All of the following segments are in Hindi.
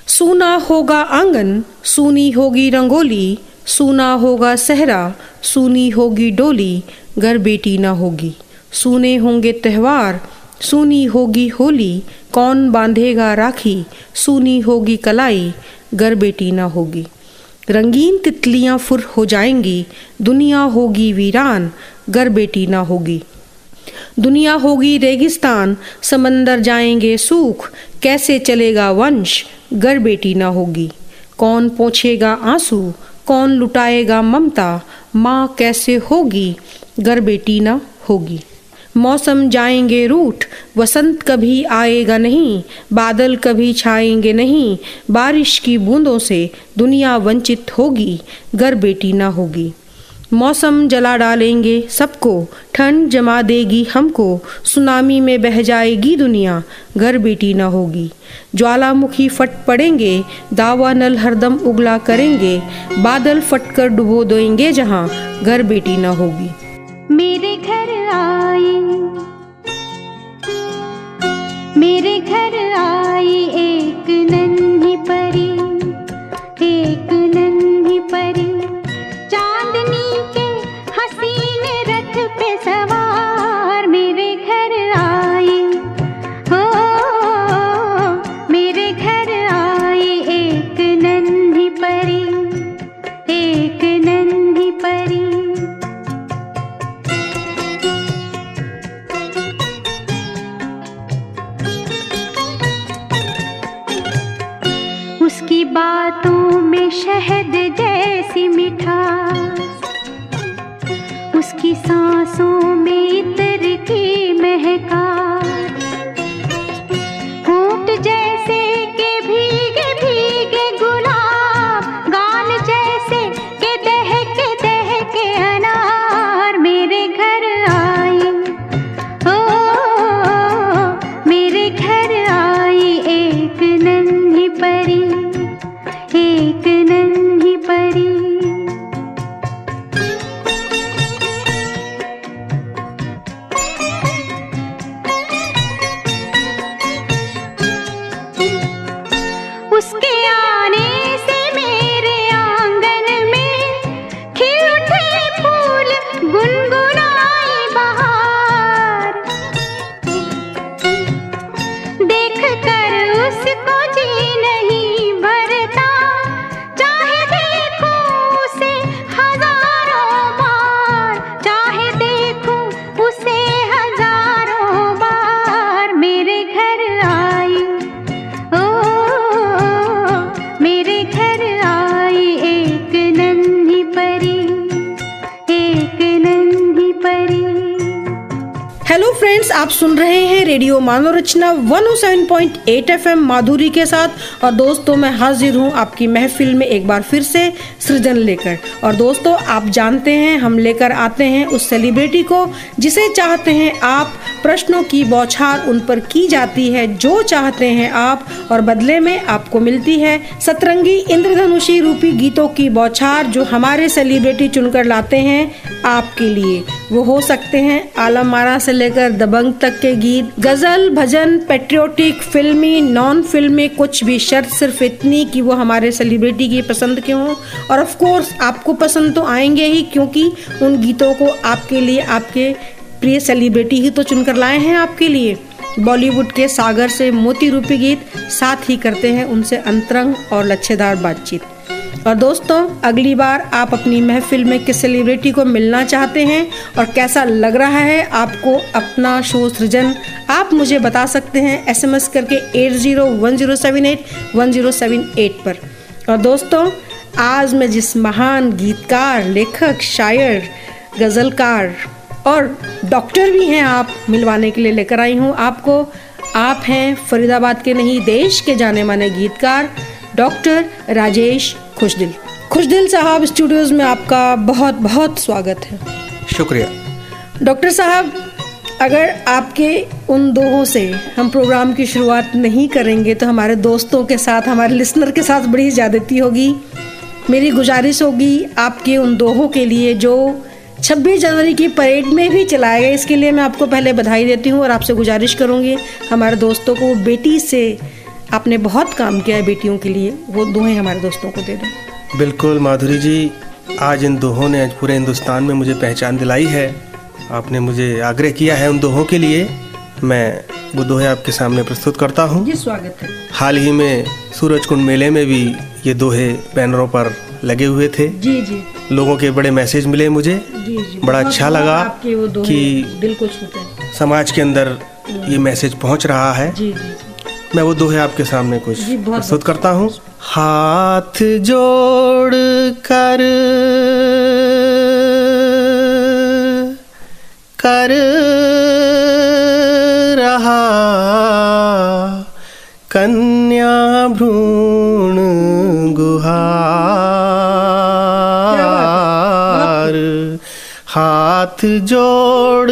सूना होगा आंगन, सूनी होगी रंगोली, सूना होगा सहरा, सूनी होगी डोली, घर बेटी ना होगी। सूने होंगे त्योहार, सूनी होगी होली, कौन बांधेगा राखी, सूनी होगी कलाई, घर बेटी ना होगी। रंगीन तितलियां फुर हो जाएंगी, दुनिया होगी वीरान, घर बेटी ना होगी। दुनिया होगी रेगिस्तान, समंदर जाएंगे सूख, कैसे चलेगा वंश, घर बेटी ना होगी। कौन पोंछेगा आंसू, कौन लुटाएगा ममता, माँ कैसे होगी, घर बेटी ना होगी। मौसम जाएंगे रूठ, वसंत कभी आएगा नहीं, बादल कभी छाएंगे नहीं, बारिश की बूंदों से दुनिया वंचित होगी, घर बेटी ना होगी। मौसम जला डालेंगे सबको, ठंड जमा देगी हमको, सुनामी में बह जाएगी दुनिया, घर बेटी ना होगी। ज्वालामुखी फट पड़ेंगे, दावा नल हरदम उगला करेंगे, बादल फटकर डुबो देंगे जहां, घर बेटी ना होगी। मेरे घर आई, मेरे घर आई एक नन्ही परी, एक नन्ही परी, चांदनी के हसीन रथ पे सवार मेरे घर आई। हो मेरे घर आई एक नन्ही परी, एक नन्ही परी। उसकी बातों में शहद जैसी मिठास, उसकी सांसों में इत्र की महकास, होंठ जैसे के भीगे भीगे गुलाब, गाल जैसे के दहके अनार मेरे घर आई। ओ मेरे घर आई एक नन्ही परी, एक नन्ही परी। उसके आने से मेरे आंगन में खिल उठे फूल, गुनगुनाई बहार, देख कर उसको जी नहीं भरता, चाहे देखूं उसे हजारों बार, चाहे देखूं उसे हजारों बार मेरे घर आई। ओ मेरे घर आई एक नन्ही परी, एक नन्ही परी। हेलो फ्रेंड्स, आप सुन रहे हैं रेडियो मनोरचना 107.8 FM माधुरी के साथ। और दोस्तों, मैं हाजिर हूं आपकी महफिल में एक बार फिर से सृजन लेकर। और दोस्तों, आप जानते हैं हम लेकर आते हैं उस सेलिब्रिटी को जिसे चाहते हैं आप, प्रश्नों की बौछार उन पर की जाती है जो चाहते हैं आप, और बदले में आपको मिलती है सतरंगी इंद्रधनुषी रूपी गीतों की बौछार जो हमारे सेलिब्रिटी चुनकर लाते हैं आपके लिए। वो हो सकते हैं आलम आरा से लेकर दबंग तक के गीत, गजल, भजन, पेट्रियोटिक, फिल्मी, नॉन फिल्मी, कुछ भी, शर्त सिर्फ इतनी कि वो हमारे सेलिब्रिटी की पसंद के हों। और ऑफ कोर्स आपको पसंद तो आएंगे ही, क्योंकि उन गीतों को आपके लिए आपके प्रिय सेलिब्रिटी ही तो चुनकर लाए हैं आपके लिए। बॉलीवुड के सागर से मोती रूपी गीत, साथ ही करते हैं उनसे अंतरंग और लच्छेदार बातचीत। और दोस्तों, अगली बार आप अपनी महफिल में किस सेलिब्रिटी को मिलना चाहते हैं और कैसा लग रहा है आपको अपना शो सृजन, आप मुझे बता सकते हैं SMS करके 8010781078 पर। और दोस्तों, आज मैं जिस महान गीतकार, लेखक, शायर, गज़लकार और डॉक्टर भी हैं आप मिलवाने के लिए लेकर आई हूँ आपको। आप हैं फरीदाबाद के नहीं, देश के जाने माने गीतकार डॉक्टर राजेश खुशदिल। खुशदिल साहब, स्टूडियोज में आपका बहुत बहुत स्वागत है। शुक्रिया डॉक्टर साहब। अगर आपके उन दोहों से हम प्रोग्राम की शुरुआत नहीं करेंगे तो हमारे दोस्तों के साथ, हमारे लिसनर के साथ बड़ी ज़्यादती होगी। मेरी गुजारिश होगी आपके उन दोहों के लिए जो 26 जनवरी की परेड में भी चलाए गए। इसके लिए मैं आपको पहले बधाई देती हूँ और आपसे गुजारिश करूँगी हमारे दोस्तों को बेटी से आपने बहुत काम किया है बेटियों के लिए, वो दोहें हमारे दोस्तों को दे दो। बिल्कुल माधुरी जी, आज इन दोहों ने आज पूरे हिंदुस्तान में मुझे पहचान दिलाई है। आपने मुझे आग्रह किया है उन दोहों के लिए, मैं वो दोहे आपके सामने प्रस्तुत करता हूँ। जी स्वागत है। हाल ही में सूरजकुंड मेले में भी ये दोहे बैनरों पर लगे हुए थे। जी जी। लोगों के बड़े मैसेज मिले मुझे। जी जी। बड़ा अच्छा लगा आपके वो दोहे कि दिल को छूते हैं। समाज के अंदर ये मैसेज पहुँच रहा है। जी जी जी। मैं वो दोहे आपके सामने कुछ जी, बहुत प्रस्तुत करता हूँ। हाथ जोड़ कर रहा कन्या भ्रूण गुहार, हाथ जोड़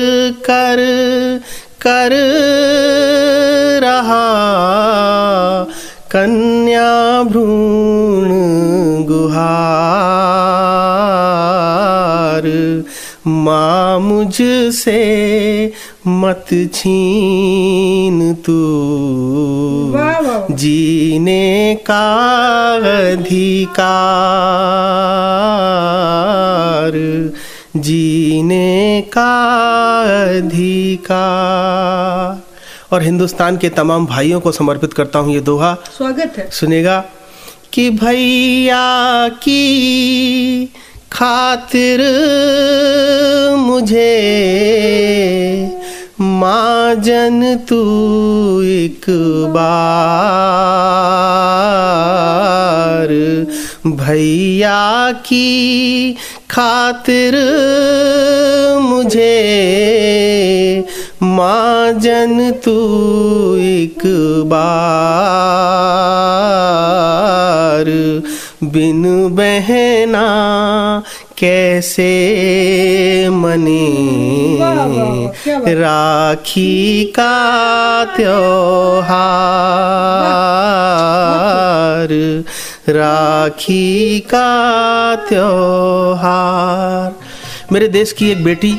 कर रहा कन्या भ्रूण गुहार, माँ मुझसे मत छीन तू जीने का अधिकार, जीने का अधिकार। और हिंदुस्तान के तमाम भाइयों को समर्पित करता हूँ ये दोहा। स्वागत है। सुनेगा कि भैया की खातिर मुझे माँ जन तू एक बार, भैया की खातिर मुझे माँ जन तू एक बार, बिन बहना कैसे मने राखी का त्योहार, राखी का त्योहार। मेरे देश की एक बेटी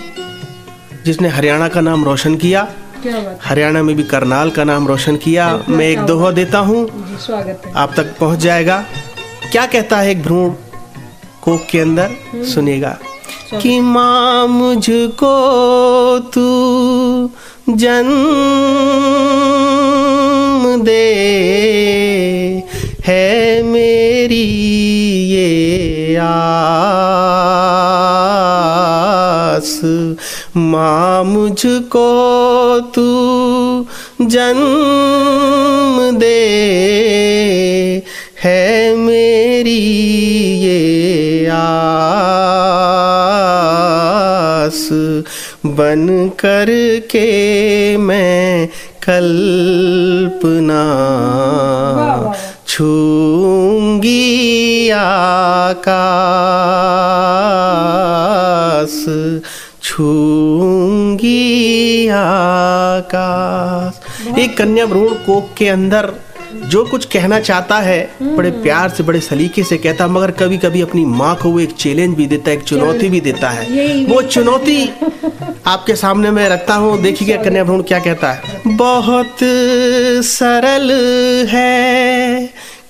जिसने हरियाणा का नाम रोशन किया, हरियाणा में भी करनाल का नाम रोशन किया, मैं एक दोहा देता हूँ, आप तक पहुँच जाएगा। क्या कहता है एक भ्रूण कोख के अंदर, सुनेगा कि माँ मुझको तू जन्म दे है मेरी ये आस, माँ मुझको तू जन्म दे है मेरी ये आस, बन कर के मैं कल्पना छूंगी आकाश, छूंगी आकाश। एक कन्या भ्रूण कोख के अंदर जो कुछ कहना चाहता है बड़े प्यार से बड़े सलीके से कहता, मगर कभी कभी अपनी माँ को वो एक चैलेंज भी देता है, एक चुनौती भी देता है। वो चुनौती आपके सामने मैं रखता हूँ, देखिएगा कन्या भ्रूण क्या कहता है। बहुत सरल है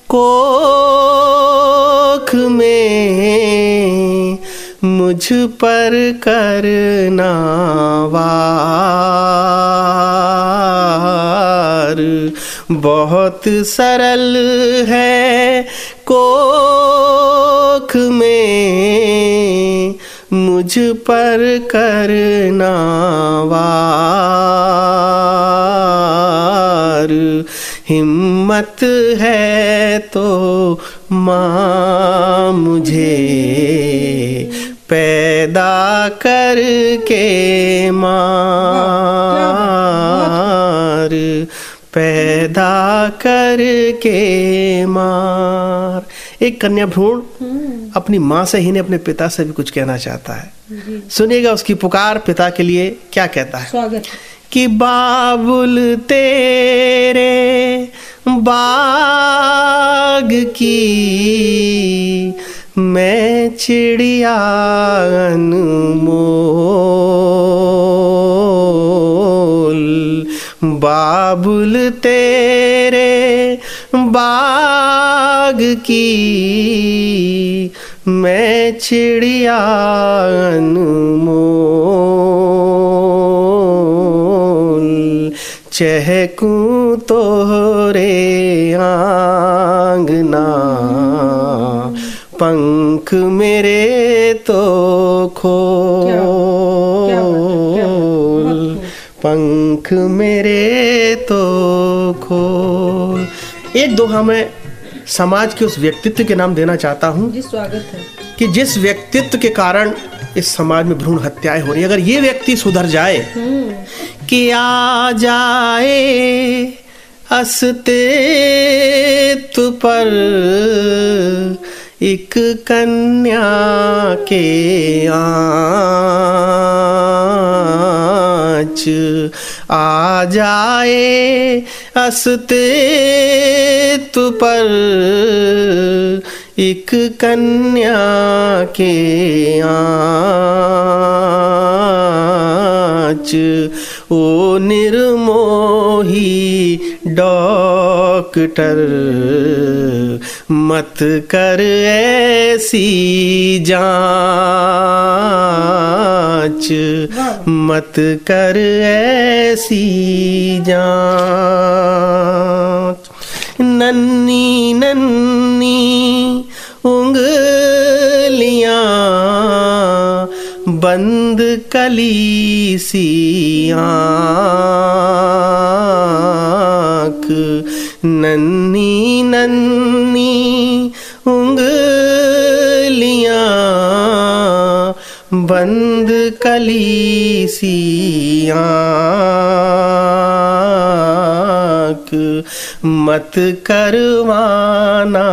कोख में मुझ पर करना वार, बहुत सरल है कोख में मुझ पर करना वार, हिम्मत है तो माँ मुझे पैदा करके मार, पैदा करके मार। एक कन्या भ्रूण अपनी माँ से ही नहीं अपने पिता से भी कुछ कहना चाहता है। सुनिएगा उसकी पुकार पिता के लिए क्या कहता है। स्वागत कि बाबुल तेरे बाग की मैं चिड़िया अनमोल, बाबुल तेरे बाग की मैं चिड़िया अनमोल, चहकूं तोरे आंगना, पंख मेरे तो खोल, पंख मेरे तो खोल। एक दोहा मैं समाज के उस व्यक्तित्व के नाम देना चाहता हूँ जी, स्वागत है, कि जिस व्यक्तित्व के कारण इस समाज में भ्रूण हत्याएं हो रही है, अगर ये व्यक्ति सुधर जाए कि आ जाए अस्तित्व पर एक कन्या के आँच, आ जाए अस्तित्व पर एक कन्या के आँच, ओ निर्मोही डॉक्टर मत कर ऐसी जांच, मत कर ऐसी जांच। नन्ही नन्ही उंगलियां बंद कली सी आँख, नन्ही नन्ही उंगलियां बंद कली सी आँख, मत करवाना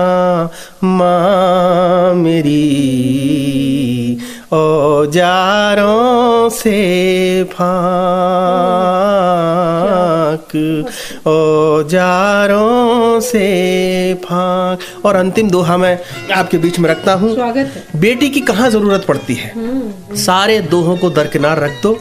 माँ मेरी औजारों से फाक, औजारों से फाक। और अंतिम दोहा मैं आपके बीच में रखता हूँ। स्वागत है। बेटी की कहाँ जरूरत पड़ती है, सारे दोहों को दरकिनार रख दो,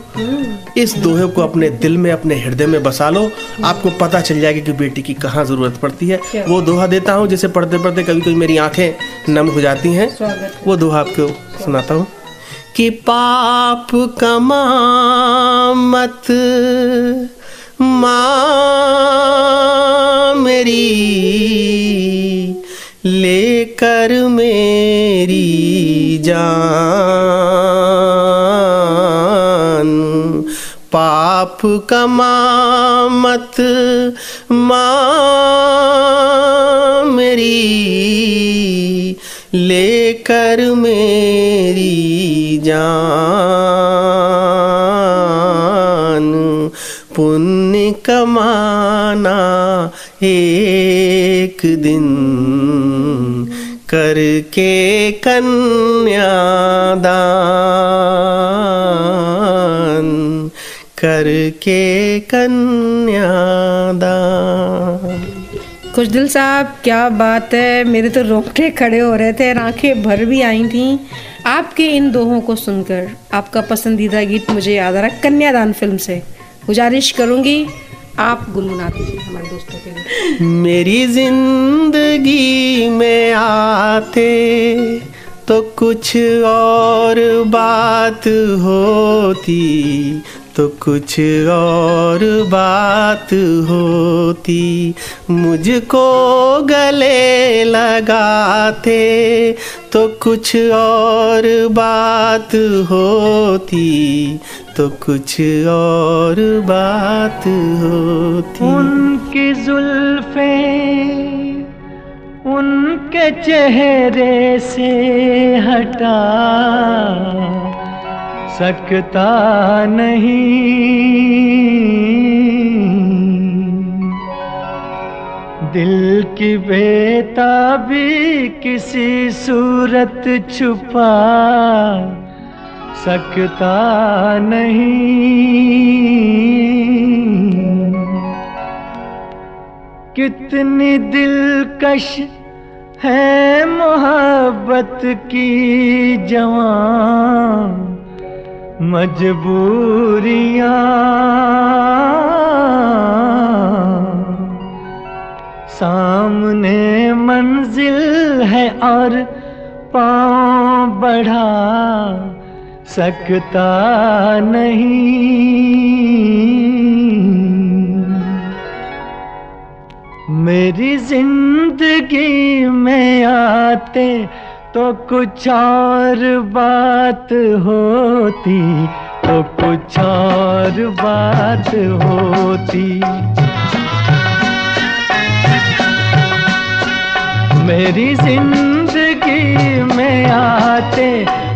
इस दोहे को अपने दिल में, अपने हृदय में बसा लो, आपको पता चल जाएगा कि बेटी की कहाँ जरूरत पड़ती है। वो दोहा देता हूँ जिसे पढ़ते पढ़ते कभी कभी मेरी आंखें नम हो जाती हैं। वो दोहा आपको सुनाता हूँ कि पाप कमा मत माँ मेरी, लेकर मेरी जान, पाप कमा मत माँ मेरी, लेकर मेरी जान, पुण्य कमाना एक दिन करके कन्यादान, करके कन्यादान। कुछ दिल साहब, क्या बात है, मेरे तो रोंगटे खड़े हो रहे थे, आंखें भर भी आई थीं आपके इन दोहों को सुनकर। आपका पसंदीदा गीत मुझे याद आ रहा, कन्यादान फिल्म से। गुजारिश करूंगी आप गुनगुना दीजिए हमारे दोस्तों के लिए। मेरी जिंदगी में आते तो कुछ और बात होती, तो कुछ और बात होती, मुझको गले लगाते तो कुछ और बात होती, तो कुछ और बात होती। उनकी जुल्फे उनके चेहरे से हटा सकता नहीं, दिल की बेताबी किसी सूरत छुपा सकता नहीं। कितनी दिलकश है मोहब्बत की जवां मजबूरियां, सामने मंजिल है और पाँव बढ़ा सकता नहीं। मेरी जिंदगी में आते तो कुछ और बात होती, तो कुछ और बात होती। मेरी जिंदगी में आते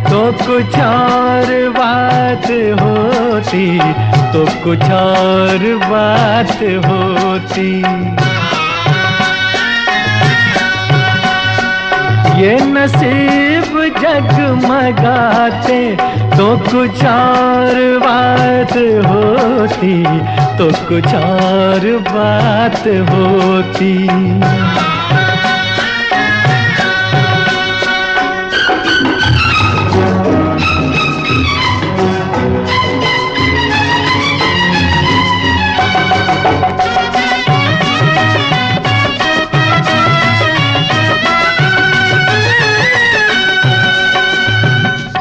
तो कुछ और बात होती, तो कुछ और बात होती। ये नसीब जगमगाते तो कुछ और बात होती, तो कुछ और बात होती।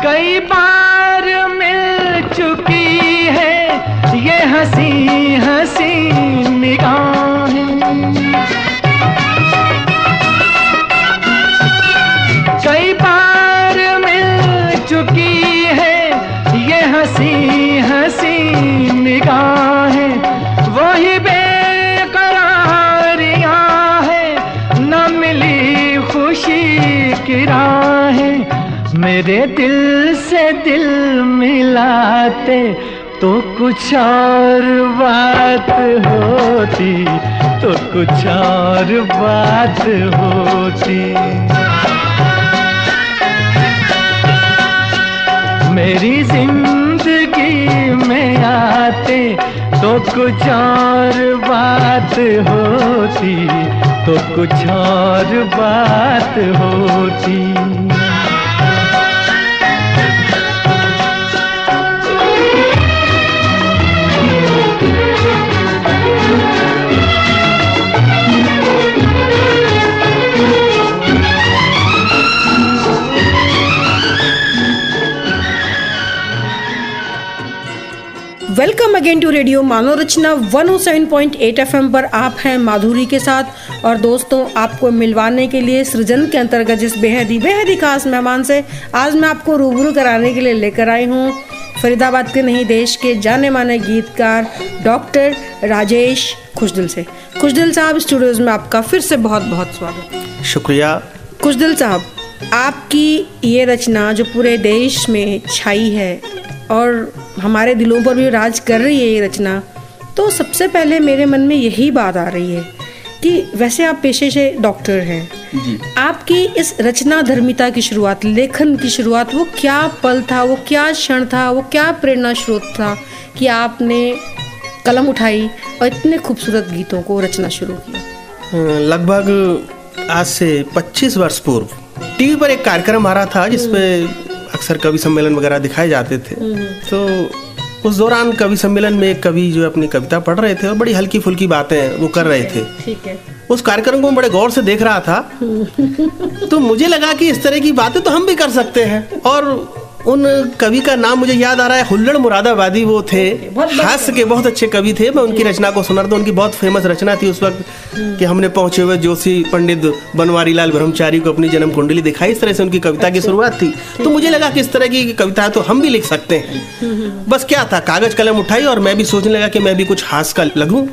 कई बार मिल चुकी है ये हंसी हंसी निगाहें, कई बार मिल चुकी है ये हंसी हंसी निगाहें। वही बेकरारियां है, न मिली खुशी की राहें। मेरे दिल से दिल मिलाते तो कुछ और बात होती, तो कुछ और बात होती। मेरी जिंदगी में आते तो कुछ और बात होती, तो कुछ और बात होती। Welcome again to radio Manav Rachna 107.8 FM पर आप हैं माधुरी के साथ। और दोस्तों, आपको मिलवाने के लिए सृजन के अंतर्गत जिस बेहद ही खास मेहमान से आज मैं आपको रूबरू कराने के लिए लेकर आई हूँ, फरीदाबाद के नहीं देश के जाने माने गीतकार डॉक्टर राजेश खुशदिल से। खुशदिल साहब, स्टूडियोज में आपका फिर से बहुत बहुत स्वागत। शुक्रिया। खुशदिल साहब, आपकी ये रचना जो पूरे देश में छाई है और हमारे दिलों पर भी राज कर रही है ये रचना, तो सबसे पहले मेरे मन में यही बात आ रही है कि वैसे आप पेशे से डॉक्टर हैं जी। आपकी इस रचना धर्मिता की शुरुआत, लेखन की शुरुआत, वो क्या पल था, वो क्या क्षण था, वो क्या प्रेरणा स्रोत था कि आपने कलम उठाई और इतने खूबसूरत गीतों को रचना शुरू किया? लगभग आज से 25 वर्ष पूर्व टीवी पर एक कार्यक्रम आ रहा था जिसपे अक्सर कवि सम्मेलन वगैरह दिखाए जाते थे। तो उस दौरान कवि सम्मेलन में एक कवि जो अपनी कविता पढ़ रहे थे और बड़ी हल्की फुल्की बातें वो कर रहे थे। ठीक है। उस कार्यक्रम को मैं बड़े गौर से देख रहा था तो मुझे लगा कि इस तरह की बातें तो हम भी कर सकते हैं। और उन कवि का नाम मुझे याद आ रहा है, हुल्लड़ मुरादाबादी वो थे, हास्य के बहुत अच्छे कवि थे। मैं उनकी रचना को सुना था। उनकी बहुत फेमस रचना थी उस वक्त कि हमने पहुंचे हुए जोशी पंडित बनवारी लाल ब्रह्मचारी को अपनी जन्म कुंडली दिखाई। इस तरह से उनकी कविता की शुरुआत थी। तो मुझे लगा कि इस तरह की कविता तो हम भी लिख सकते हैं। बस क्या था, कागज कलम उठाई और मैं भी सोचने लगा कि मैं भी कुछ हास्य का लगूं।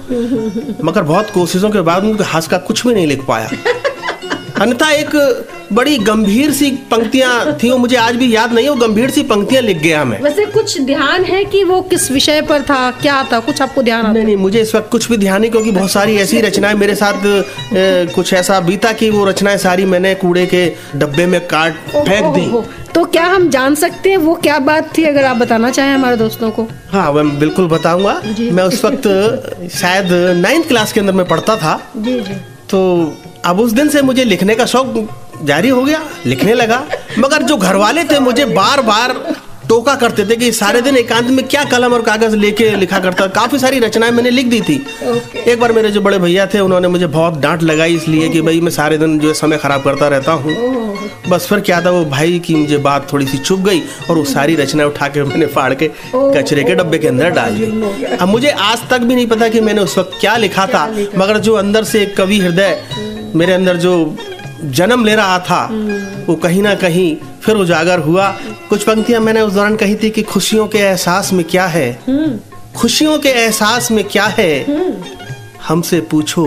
मगर बहुत कोशिशों के बाद हास्य का कुछ भी नहीं लिख पाया। अन्यथा एक बड़ी गंभीर सी पंक्तियां थी, वो मुझे आज भी याद नहीं है, वो गंभीर सी पंक्तियां लिख गया मैं। वैसे कुछ ध्यान है कि वो किस विषय पर था, क्या था, कुछ आपको ध्यान आता? नहीं, मुझे इस वक्त कुछ भी ध्यान नहीं, क्योंकि बहुत सारी ऐसी रचनाएं मेरे साथ कुछ ऐसा बीता कि वो रचनाएं सारी मैंने कूड़े के डब्बे में काट फेंक दी। तो क्या हम जान सकते हैं वो क्या बात थी, अगर आप बताना चाहें हमारे दोस्तों को? हाँ, मैं बिल्कुल बताऊंगा। मैं उस वक्त शायद 9th क्लास के अंदर में पढ़ता था। जी जी। तो अब उस दिन से मुझे लिखने का शौक जारी हो गया, लिखने लगा। मगर जो घर वाले थे मुझे बार बार टोका करते थे कि सारे दिन एकांत में क्या कलम और कागज लेके लिखा करता। काफी सारी रचनाएं मैंने लिख दी थी। एक बार मेरे जो बड़े भैया थे उन्होंने मुझे बहुत डांट लगाई इसलिए कि भाई मैं सारे दिन जो है समय खराब करता रहता हूँ। बस फिर क्या था, वो भाई की मुझे बात थोड़ी सी चुभ गई और वो सारी रचनाएं उठा के मैंने फाड़ के कचरे के डब्बे के अंदर डाल दी। अब मुझे आज तक भी नहीं पता कि मैंने उस वक्त क्या लिखा था, मगर जो अंदर से एक कवि हृदय मेरे अंदर जो जन्म ले रहा था वो कहीं ना कहीं फिर उजागर हुआ। कुछ पंक्तियां मैंने उस दौरान कही थी कि खुशियों के एहसास में क्या है, खुशियों के एहसास में क्या है, हमसे पूछो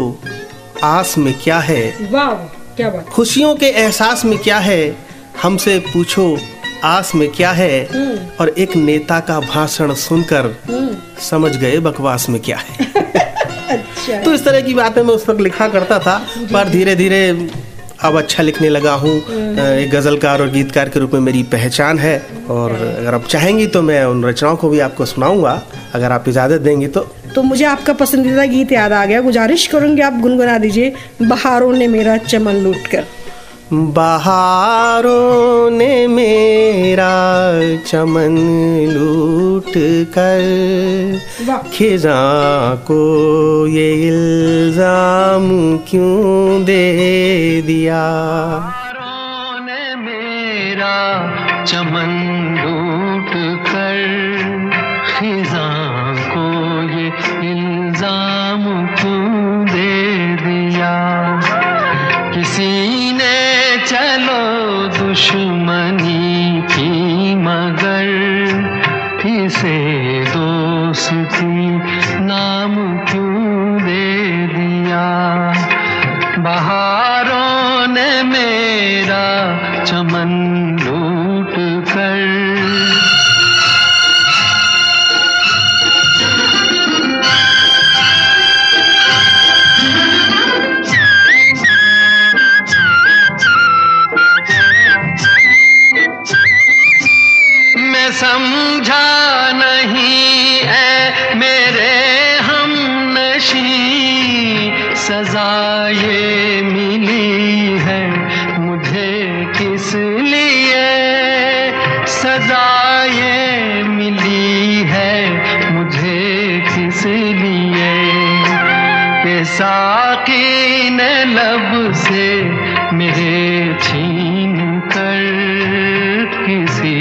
आस में क्या है। वाह क्या बात। खुशियों के एहसास में क्या है, हमसे पूछो आस में क्या है, और एक नेता का भाषण सुनकर समझ गए बकवास में क्या है। अच्छा। तो इस तरह की बातें मैं उस वक्त लिखा करता था, पर धीरे धीरे अब अच्छा लिखने लगा हूँ। एक गज़लकार और गीतकार के रूप में मेरी पहचान है, और अगर आप चाहेंगी तो मैं उन रचनाओं को भी आपको सुनाऊंगा, अगर आप इजाज़त देंगी तो मुझे आपका पसंदीदा गीत याद आ गया, गुजारिश करूंगी आप गुनगुना दीजिए, बहारों ने मेरा चमन लूट कर। बहारों ने मेरा चमन लूट कर खिज़ां को ये इल्जाम क्यों दे दिया। बहारों ने मेरा चमन लूट कर खिज़ां को ये इल्जाम क्यों दे दिया। किसी ने चलो दुश्मनी की मगर इसे दोस्ती नाम क्यों दे दिया। बहारों ने मेरा चमन लूट कर समझा नहीं है मेरे हमनशी, सजा ये मिली है मुझे किस लिए। सजा ये मिली है मुझे किस लिए कि साकी ने लब से मेरे छीन कर किसी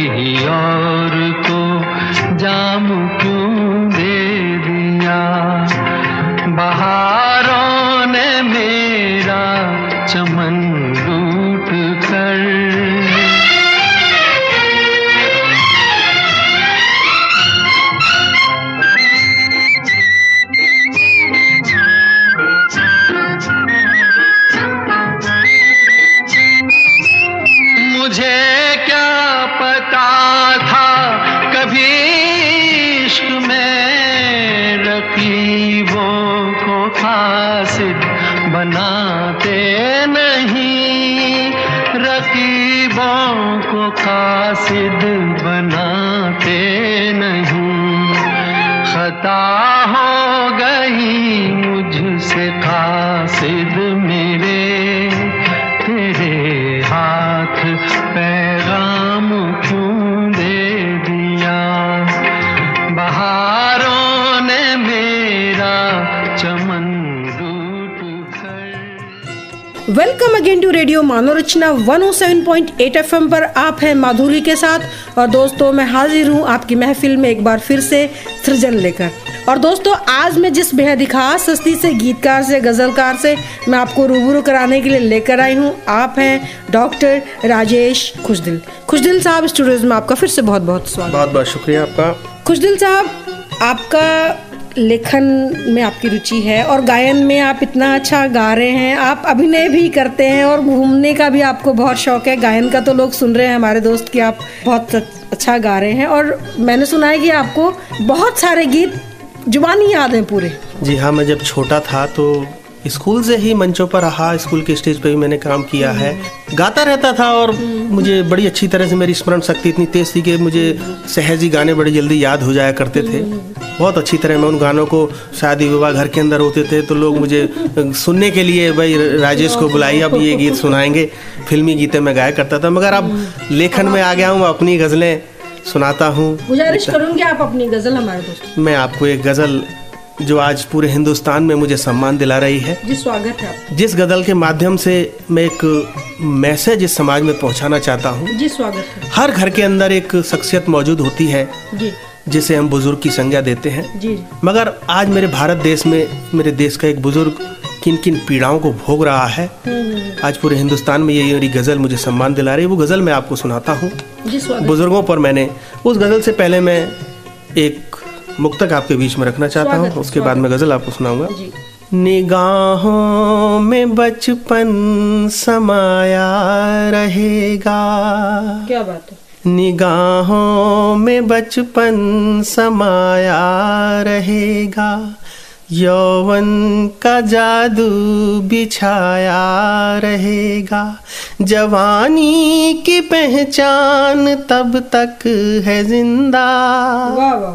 और को जाम क्यों दे दिया। बहारों ने मेरा चमन लूट कर बनाते नहीं, रकीबों को कासिद बनाते नहीं। खता हो गई मुझसे कासिद मेरे, तेरे हाथ पैगाम क्यों दे दिया। बहारों ने मेरा चमन welcome again to radio Manav Rachna 107.8 FM पर आप हैं माधुरी के साथ। और दोस्तों मैं हाजिर हूँ आपकी महफिल में एक बार फिर से सृजन लेकर। और दोस्तों आज मैं जिस बेहद खास हस्ती से, गीतकार से, गजलकार से मैं आपको रूबरू कराने के लिए लेकर आई हूँ, आप हैं डॉक्टर राजेश खुशदिल। खुशदिल साहब स्टूडियोज में आपका फिर से बहुत बहुत स्वागत। बहुत बहुत शुक्रिया आपका। खुशदिल साहब, आपका लेखन में आपकी रुचि है और गायन में आप इतना अच्छा गा रहे हैं, आप अभिनय भी करते हैं और घूमने का भी आपको बहुत शौक है। गायन का तो लोग सुन रहे हैं हमारे दोस्त कि आप बहुत अच्छा गा रहे हैं, और मैंने सुना है कि आपको बहुत सारे गीत जुबानी याद हैं पूरे। जी हाँ, मैं जब छोटा था तो स्कूल से ही मंचों पर रहा, स्कूल के स्टेज पे भी मैंने काम किया है, गाता रहता था। और मुझे बड़ी अच्छी तरह से, मेरी स्मरण शक्ति इतनी तेज थी कि मुझे सहजी गाने बड़ी जल्दी याद हो जाया करते थे। बहुत अच्छी तरह मैं उन गानों को, शादी विवाह घर के अंदर होते थे तो लोग मुझे सुनने के लिए, भाई राजेश को बुलाइए अब ये गीत सुनाएंगे, फिल्मी गीतें मैं गाया करता था। मगर अब लेखन में आ गया हूँ, अपनी गज़लें सुनाता हूँ। गुजारिश करूंगी आप अपनी गजल हमारे दोस्तों। मैं आपको एक गजल जो आज पूरे हिंदुस्तान में मुझे सम्मान दिला रही है, जी स्वागत है आपका। जिस गजल के माध्यम से मैं एक मैसेज इस समाज में पहुंचाना चाहता हूं। जी स्वागत है। हर घर के अंदर एक शख्सियत मौजूद होती है जी जिसे हम बुजुर्ग की संज्ञा देते हैं। जी मगर आज मेरे भारत देश में मेरे देश का एक बुजुर्ग किन किन पीड़ाओं को भोग रहा है, आज पूरे हिंदुस्तान में ये मेरी गजल मुझे सम्मान दिला रही है। वो गजल मैं आपको सुनाता हूँ। जी स्वागत। बुजुर्गों पर मैंने उस गजल से पहले मैं एक मुक्तक आपके बीच में रखना चाहता हूँ, उसके बाद मैं गजल आपको सुनाऊंगा। जी निगाहों में बचपन समाया रहेगा, क्या बात है। निगाहों में बचपन समाया रहेगा, यौवन का जादू बिछाया रहेगा, जवानी की पहचान तब तक है जिंदा, वाह वाह वाह।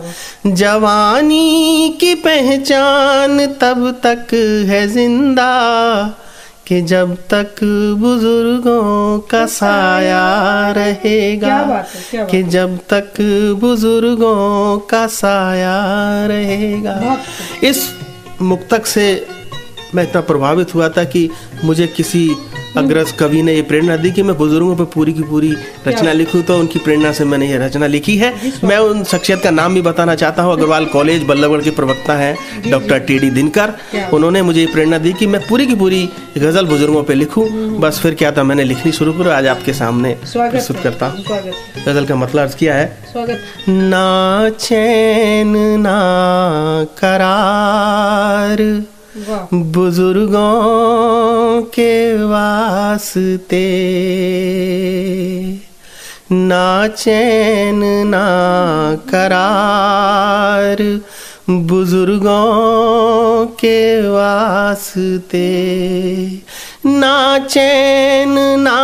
जवानी की पहचान तब तक है जिंदा, कि जब तक बुजुर्गों का साया रहेगा, क्या बात है, क्या बात कि जब तक बुजुर्गों का साया रहेगा। इस मुक्तक से मैं इतना प्रभावित हुआ था कि मुझे किसी अग्रज कवि ने ये प्रेरणा दी कि मैं बुजुर्गों पर पूरी की पूरी रचना लिखूं, तो उनकी प्रेरणा से मैंने ये रचना लिखी है। मैं उन शख्सियत का नाम भी बताना चाहता हूँ। अग्रवाल कॉलेज बल्लभगढ़ के प्रवक्ता हैं डॉक्टर टी.डी. दिनकर। उन्होंने मुझे ये प्रेरणा दी कि मैं पूरी की पूरी गजल बुजुर्गों पे लिखूं। बस फिर क्या था, मैंने लिखनी शुरू करी। आज आपके सामने प्रस्तुत करता हूँ। गजल का मतलब अर्ज किया है। ना चैन ना करार बुजुर्गों के वास्ते, ना चैन ना करार बुजुर्गों के वास्ते, ना चैन ना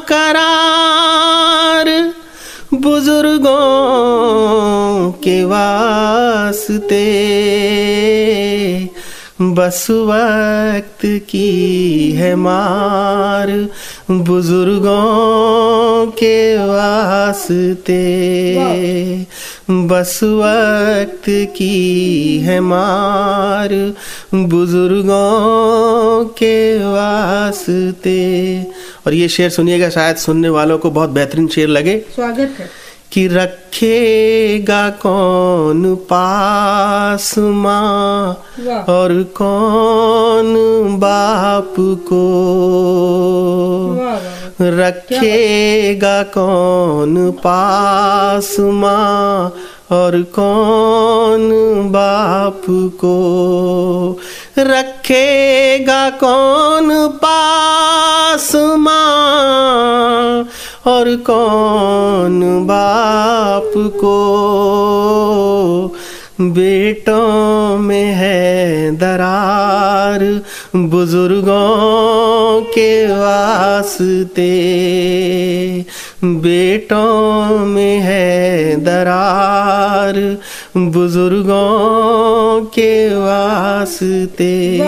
करार बुजुर्गों के वास्ते, बस वक्त की है मार बुजुर्गों के वास्ते, बस वक्त की है मार बुजुर्गों के वास्ते। और ये शेर सुनिएगा, शायद सुनने वालों को बहुत बेहतरीन शेर लगे। स्वागत है। कि रखेगा कौन पास माँ और कौन बाप को, रखेगा कौन पास माँ और कौन बाप को, रखेगा कौन पास माँ और कौन बाप को, बेटों में है दरार बुजुर्गों के वास्ते, बेटों में है दरार बुजुर्गों के वास्ते।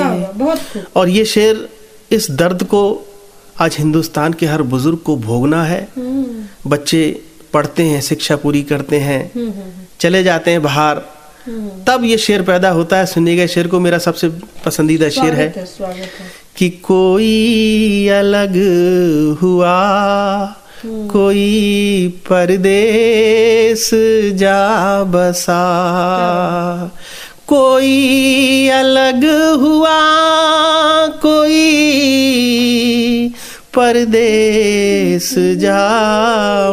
और ये शेर, इस दर्द को आज हिंदुस्तान के हर बुजुर्ग को भोगना है। बच्चे पढ़ते हैं, शिक्षा पूरी करते हैं, चले जाते हैं बाहर, तब ये शेर पैदा होता है। सुनिएगा शेर को, मेरा सबसे पसंदीदा शेर है कि कोई अलग हुआ कोई परदेस जा बसा, कोई अलग हुआ कोई परदेस जा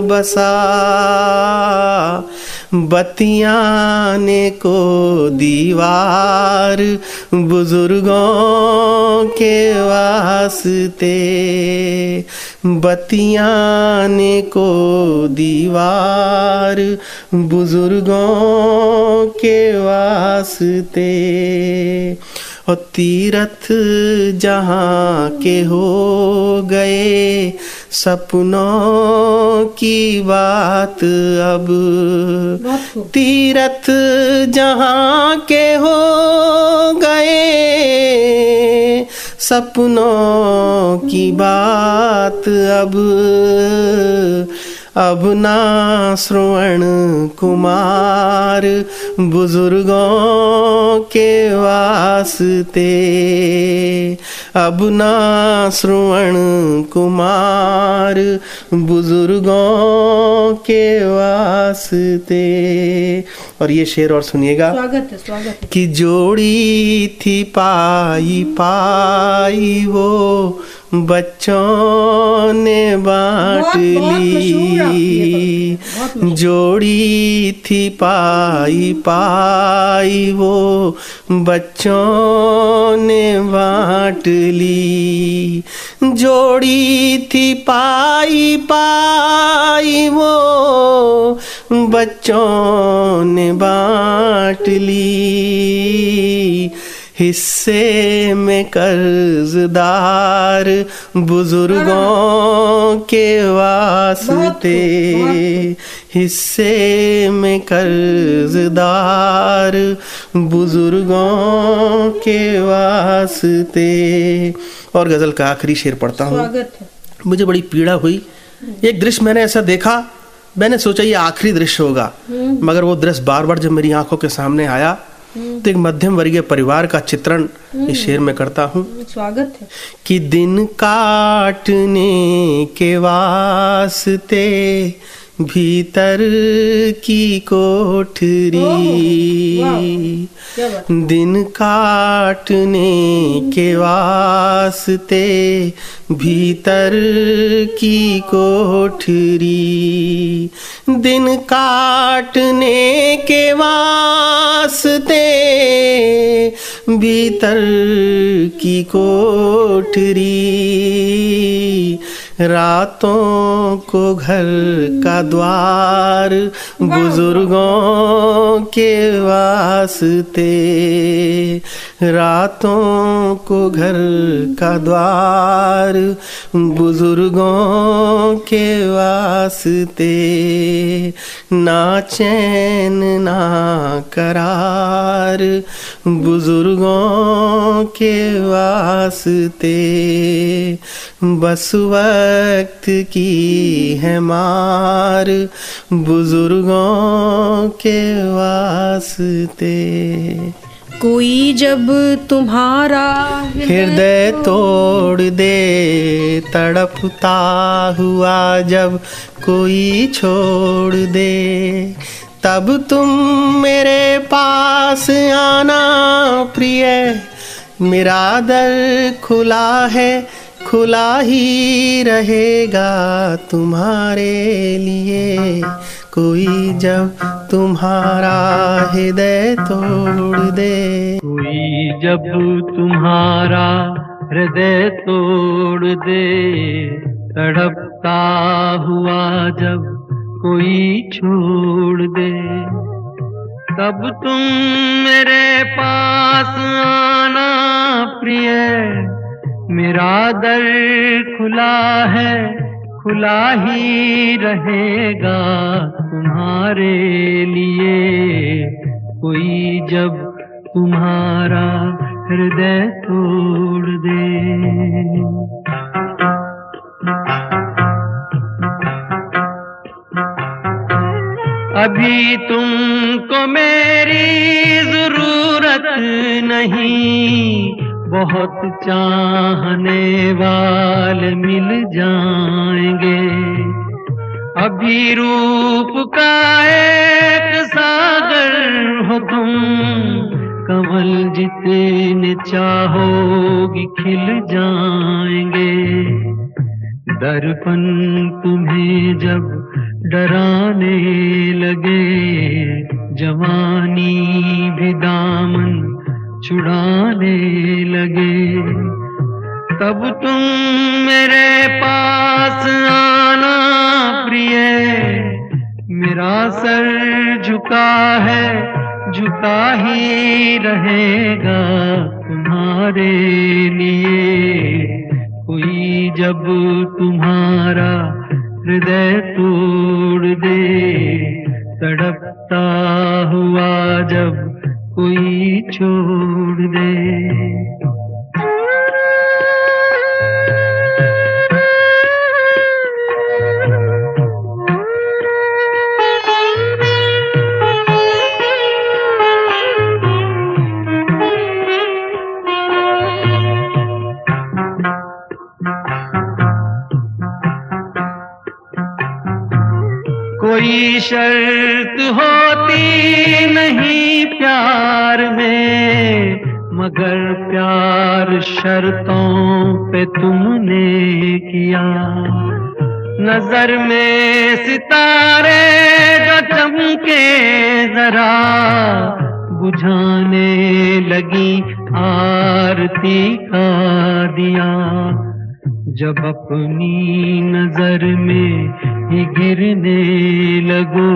बसा, बतियाने को दीवार बुजुर्गों के वास्ते, बतियाने को दीवार बुजुर्गों के वास्ते। और तीरथ जहाँ के हो गए सपनों की बात अब, तीरथ जहाँ के हो गए सपनों की बात अब, अब ना श्रवण कुमार बुजुर्गों के वास्ते, अब ना श्रवण कुमार बुजुर्गों के वास्ते। और ये शेर और सुनिएगा। स्वागत है, स्वागत है। कि जोड़ी थी पाई पाई वो बच्चों ने बांट ली, जोड़ी थी पाई पाई वो बच्चों ने बांट ली, जोड़ी थी पाई पाई वो बच्चों ने बांट ली, हिस्से में कर्जदार बुजुर्गों के वास्ते, हिस्से में कर्जदार बुजुर्गों के वास्ते। और गजल का आखिरी शेर पढ़ता हूँ। मुझे बड़ी पीड़ा हुई, एक दृश्य मैंने ऐसा देखा, मैंने सोचा ये आखिरी दृश्य होगा, मगर वो दृश्य बार बार जब मेरी आंखों के सामने आया तो एक मध्यम वर्गीय परिवार का चित्रण इस शेर में करता हूँ। स्वागत है। कि दिन काटने के वास्ते भीतर की कोठरी, दिन काटने के वास्ते भीतर की कोठरी, दिन काटने के वास्ते भीतर की कोठरी, रातों को घर का द्वार बुजुर्गों के वास्ते, रातों को घर का द्वार बुजुर्गों के वास्ते, ना चैन ना करार बुजुर्गों के वास्ते, बस वक्त की है मार बुजुर्गों के वास्ते। कोई जब तुम्हारा हृदय तोड़ दे, तड़पता हुआ जब कोई छोड़ दे, तब तुम मेरे पास आना प्रिय, मेरा दर खुला है, खुला ही रहेगा तुम्हारे लिए। कोई जब तुम्हारा हृदय तोड़ दे, कोई जब तुम्हारा हृदय तोड़ दे, तड़पता हुआ जब कोई छोड़ दे, तब तुम मेरे पास आना प्रिय, मेरा दर खुला है, खुला ही रहेगा तुम्हारे लिए। कोई जब तुम्हारा हृदय तोड़ दे। अभी तुमको मेरी जरूरत नहीं, बहुत चाहने वाले मिल जाएंगे। अभी रूप का एक सागर हो तुम, कमल जितने चाहोगी खिल जाएंगे। दर्पण तुम्हें जब डराने लगे, जवानी भी दामन छुड़ाने लगे, तब तुम मेरे पास आना प्रिय, मेरा सर झुका है, झुका ही रहेगा तुम्हारे लिए। कोई जब तुम्हारा हृदय तोड़ दे, तड़पता हुआ जब कोई छोड़ दे। कोई शर्त होती नहीं प्यार में, मगर प्यार शर्तों पे तुमने किया। नजर में सितारे जो चमके जरा, बुझाने लगी आरती का दिया। जब अपनी नजर में ही गिरने लगो,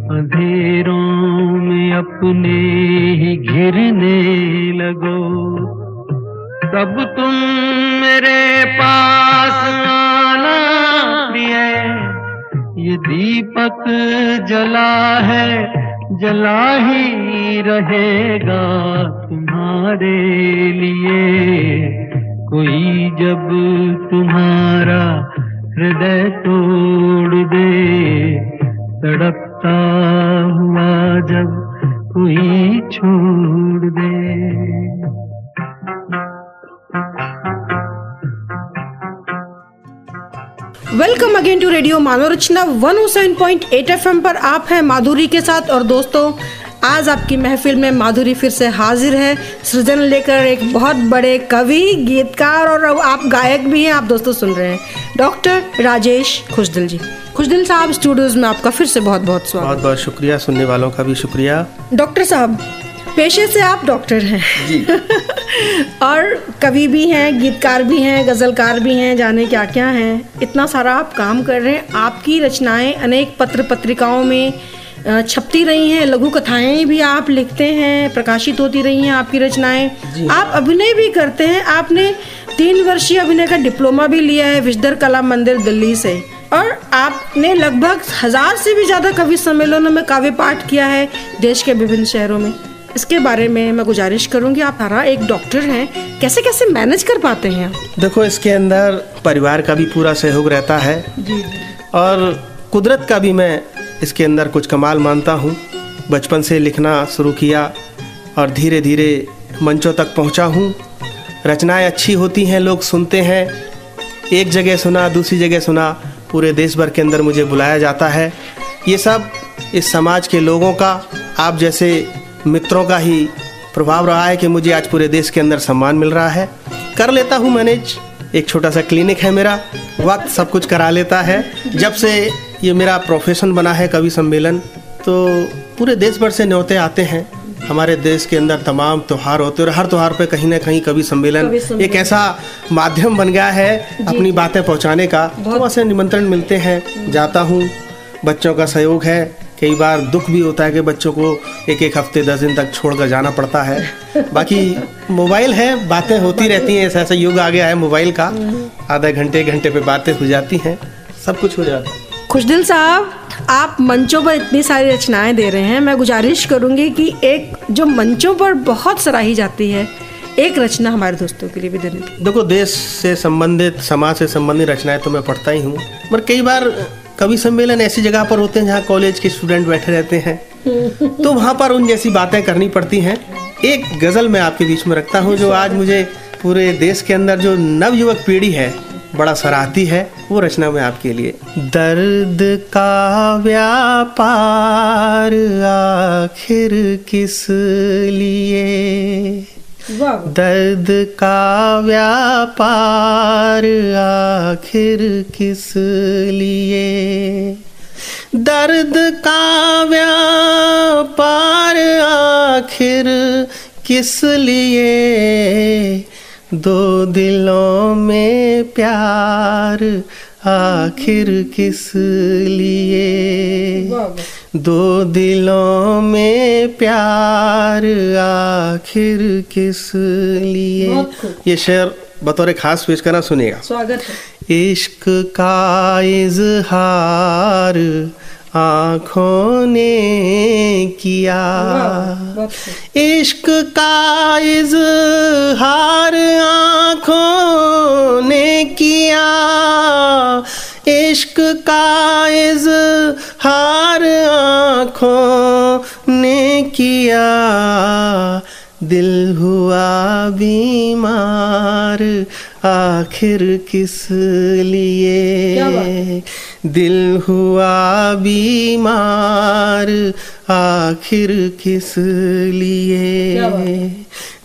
अंधेरों में अपने ही घिरने लगो, तब तुम मेरे पास आना प्रिय। ये दीपक जला है, जला ही रहेगा तुम्हारे लिए। कोई जब तुम्हारा हृदय तोड़ दे, तड़पता हुआ जब कोई छोड़ दे। Welcome again to radio Manav Rachna 107.8 FM पर आप हैं माधुरी के साथ। और दोस्तों, आज आपकी महफिल में माधुरी फिर से हाजिर है, सृजन लेकर एक बहुत बड़े कवि, गीतकार और आप गायक भी हैं। आप दोस्तों सुन रहे हैं डॉक्टर राजेश खुशदिल जी। खुशदिल साहब, स्टूडियोज में आपका फिर से बहुत बहुत स्वागत। बहुत बहुत शुक्रिया, सुनने वालों का भी शुक्रिया। डॉक्टर साहब, पेशे से आप डॉक्टर हैं जी। और कवि भी हैं, गीतकार भी हैं, गज़लकार भी हैं, जाने क्या क्या हैं। इतना सारा आप काम कर रहे हैं। आपकी रचनाएं अनेक पत्र पत्रिकाओं में छपती रही हैं, लघु कथाएं भी आप लिखते हैं, प्रकाशित होती रही हैं आपकी रचनाएं। आप अभिनय भी करते हैं। आपने 3 वर्षीय अभिनय का डिप्लोमा भी लिया है विश्वधर कला मंदिर दिल्ली से, और आपने लगभग 1000 से भी ज्यादा कवि सम्मेलनों में काव्य पाठ किया है देश के विभिन्न शहरों में। इसके बारे में मैं गुजारिश करूंगी, आप सारा एक डॉक्टर हैं, कैसे कैसे मैनेज कर पाते हैं? देखो, इसके अंदर परिवार का भी पूरा सहयोग रहता है जी। और कुदरत का भी मैं इसके अंदर कुछ कमाल मानता हूँ। बचपन से लिखना शुरू किया और धीरे धीरे मंचों तक पहुँचा हूँ। रचनाएं अच्छी होती हैं, लोग सुनते हैं। एक जगह सुना, दूसरी जगह सुना, पूरे देश भर के अंदर मुझे बुलाया जाता है। ये सब इस समाज के लोगों का, आप जैसे मित्रों का ही प्रभाव रहा है कि मुझे आज पूरे देश के अंदर सम्मान मिल रहा है। कर लेता हूँ मैनेज। एक छोटा सा क्लिनिक है मेरा, वक्त सब कुछ करा लेता है। जब से ये मेरा प्रोफेशन बना है कवि सम्मेलन, तो पूरे देश भर से न्योते आते हैं। हमारे देश के अंदर तमाम त्यौहार होते हैं और हर त्यौहार पे कहीं ना कहीं कवि सम्मेलन एक ऐसा माध्यम बन गया है अपनी बातें पहुंचाने का। तो वहाँ से निमंत्रण मिलते हैं, जाता हूँ। बच्चों का सहयोग है। कई बार दुख भी होता है कि बच्चों को एक हफ्ते 10 दिन तक छोड़कर जाना पड़ता है। बाकी मोबाइल है, बातें होती रहती हैं। ऐसा युग आ गया है मोबाइल का, आधा घंटे पे बातें हो जाती हैं, सब कुछ हो जाता है। खुशदिल साहब, आप मंचों पर इतनी सारी रचनाएं दे रहे हैं, मैं गुजारिश करूंगी कि एक जो मंचों पर बहुत सराही जाती है, एक रचना हमारे दोस्तों के लिए भी देने की। देखो, देश से संबंधित, समाज से संबंधित रचनाएं तो मैं पढ़ता ही हूँ, पर कई बार कवि सम्मेलन ऐसी जगह पर होते हैं जहाँ कॉलेज के स्टूडेंट बैठे रहते हैं, तो वहाँ पर उन जैसी बातें करनी पड़ती हैं। एक गज़ल मैं आपके बीच में रखता हूँ जो आज मुझे पूरे देश के अंदर जो नवयुवक पीढ़ी है बड़ा सराहती है, वो रचना में आपके लिए। दर्द का व्यापार आखिर किस लिए, दर्द का व्यापार आखिर किस लिए, दर्द का व्यापार आखिर किस लिए, दो दिलों में प्यार आखिर किस लिए, दो दिलों में प्यार आखिर किस लिए। ये शेर बतौर खास पेश करना, सुनिएगा। स्वागत है। इश्क का इजहार आँखों ने किया, इश्क का इजहार आँखों ने किया, इश्क का इजहार आँखों ने किया, दिल हुआ बीमार आखिर किस लिए, दिल हुआ बीमार आखिर किस लिए,